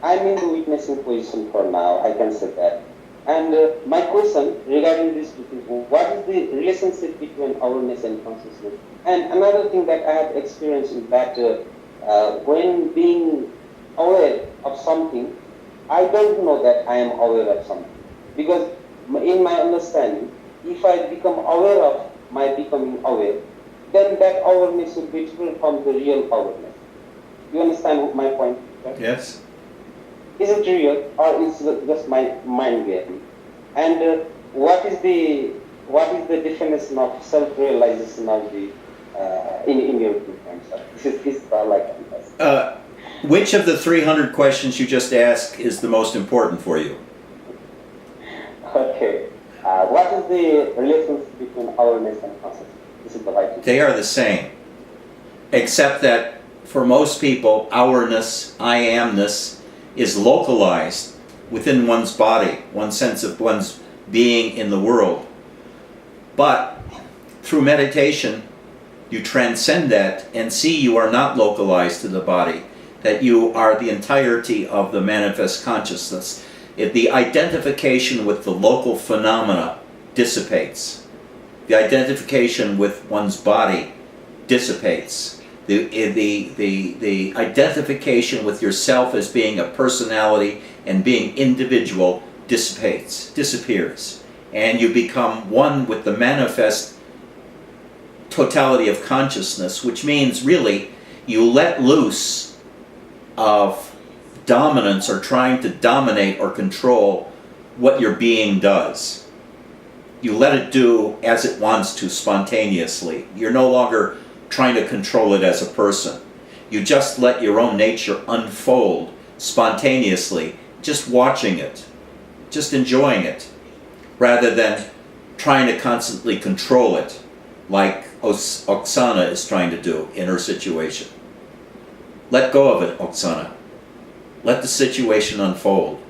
I'm in the witnessing position for now, I can say that. And my question regarding this is, what is the relationship between awareness and consciousness? And another thing that I have experienced is that when being aware of something, I don't know that I am aware of something. Because in my understanding, if I become aware of my becoming aware, then that awareness will be different from the real awareness. You understand my point? Right? Yes. Is it real or is it just my mind game? And what is the definition of self-realization of the in your terms? This is all I can ask. Which of the 300 questions you just asked is the most important for you? Okay. What is the relationship between awareness and consciousness? This is the right. They are the same, except that for most people, ourness, I amness, is localized within one's body, one sense of one's being in the world. But through meditation, you transcend that and see you are not localized to the body, that you are the entirety of the manifest consciousness. The identification with the local phenomena dissipates. The identification with one's body dissipates. The identification with yourself as being a personality and being individual disappears. And you become one with the manifest totality of consciousness, which means really you let loose of dominance or trying to dominate or control what your being does. You let it do as it wants to spontaneously. You're no longer trying to control it as a person. You just let your own nature unfold spontaneously, just watching it, just enjoying it, rather than trying to constantly control it like Oksana is trying to do in her situation. Let go of it, Oksana. Let the situation unfold.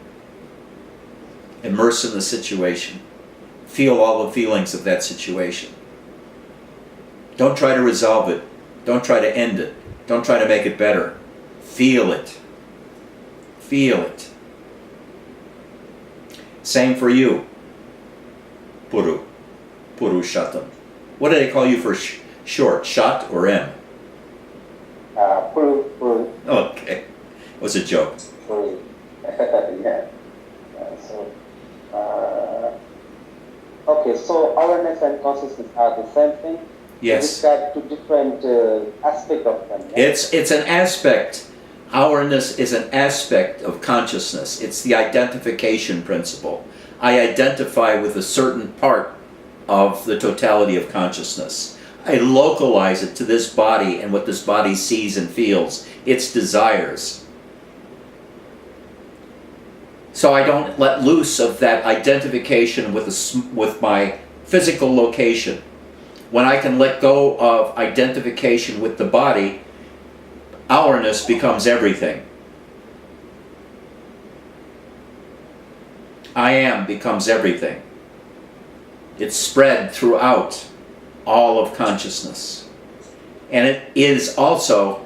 Immerse in the situation. Feel all the feelings of that situation. Don't try to resolve it. Don't try to end it. Don't try to make it better. Feel it. Feel it. Same for you, Purushattam. What do they call you for short? Shat or M? Puru. Okay. It was a joke. Puru. Yeah. Okay, so awareness and consciousness are the same thing? Yes. You describe two different aspects of them. Yeah? It's an aspect Ourness is an aspect of consciousness. It's the identification principle. I identify with a certain part of the totality of consciousness. I localize it to this body and what this body sees and feels, its desires. So I don't let loose of that identification with my physical location. When I can let go of identification with the body, ourness becomes everything. I am becomes everything. It's spread throughout all of consciousness. And it is also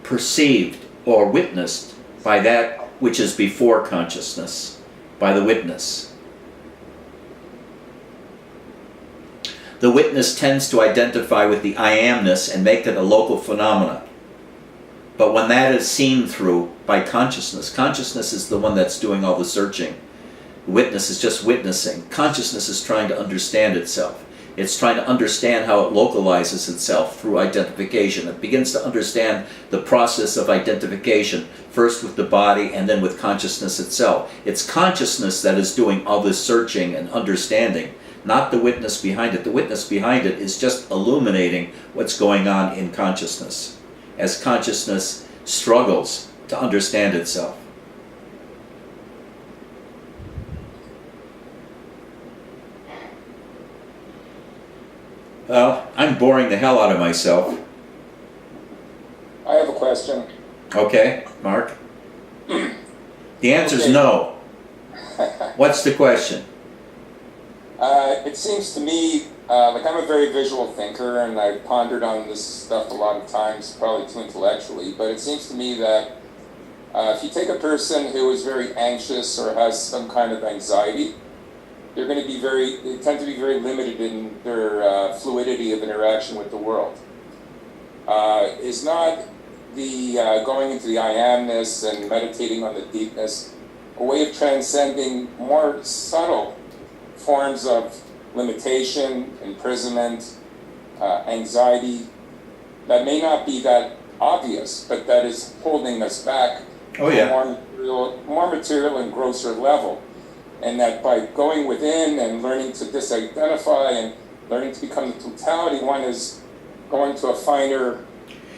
perceived or witnessed by that which is before consciousness, by the witness. The witness tends to identify with the I amness and make it a local phenomena. But when that is seen through by consciousness, consciousness is the one that's doing all the searching. The witness is just witnessing. Consciousness is trying to understand itself. It's trying to understand how it localizes itself through identification. It begins to understand the process of identification, first with the body and then with consciousness itself. It's consciousness that is doing all this searching and understanding, not the witness behind it. The witness behind it is just illuminating what's going on in consciousness, as consciousness struggles to understand itself. Well, I'm boring the hell out of myself. I have a question. Okay, Mark? The answer's Okay. no. What's the question? It seems to me, like I'm a very visual thinker and I've pondered on this stuff a lot of times, probably too intellectually, but it seems to me that if you take a person who is very anxious or has some kind of anxiety, they tend to be very limited in their fluidity of interaction with the world. Is not the going into the I amness and meditating on the deepness a way of transcending more subtle forms of limitation, imprisonment, anxiety that may not be that obvious, but that is holding us back Oh, yeah. to a more material and grosser level? And that by going within and learning to disidentify and learning to become the totality, one is going to a finer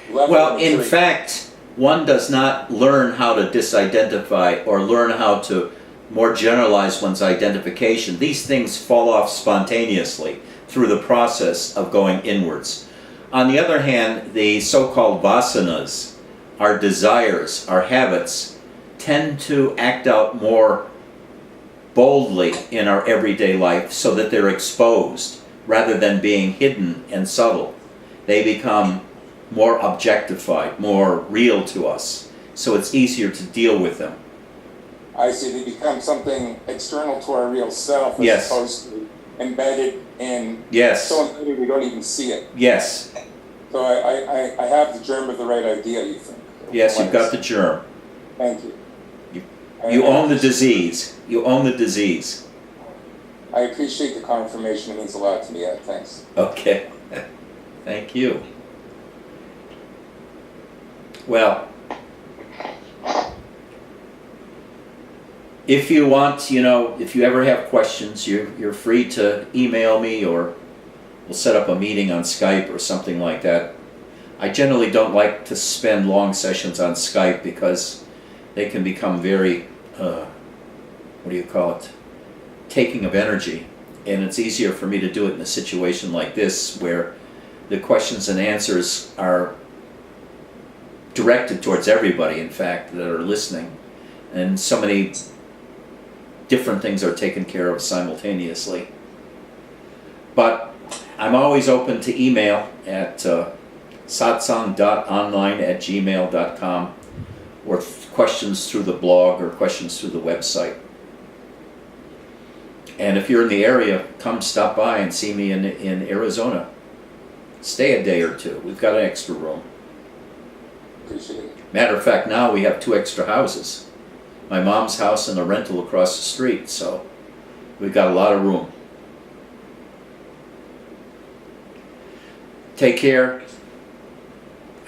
level. Well, of in maturity. fact, one does not learn how to disidentify or learn how to more generalize one's identification. These things fall off spontaneously through the process of going inwards. On the other hand, the so-called vasanas, our desires, our habits, tend to act out more boldly in our everyday life so that they're exposed rather than being hidden and subtle. They become more objectified, more real to us, so it's easier to deal with them. I see, they become something external to our real self as Yes. opposed to embedded in, Yes, so embedded we don't even see it. yes, So I have the germ of the right idea, you think? yes, you've got the germ. Thank you. You own the disease. You own the disease. I appreciate the confirmation, it means a lot to me, thanks. Okay, thank you. Well, if you want, if you ever have questions, you're free to email me, or we'll set up a meeting on Skype or something like that. I generally don't like to spend long sessions on Skype because they can become very, taking of energy. And it's easier for me to do it in a situation like this where the questions and answers are directed towards everybody, in fact, that are listening. And so many different things are taken care of simultaneously. But I'm always open to email at satsang.online@gmail.com, or questions through the blog or questions through the website. And if you're in the area, come stop by and see me in Arizona. Stay a day or two. We've got an extra room. Appreciate it. Matter of fact, now we have 2 extra houses. My mom's house and a rental across the street, so we've got a lot of room. Take care.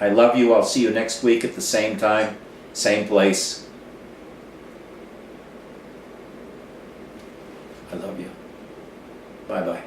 I love you. I'll see you next week at the same time, same place. I love you. Bye-bye.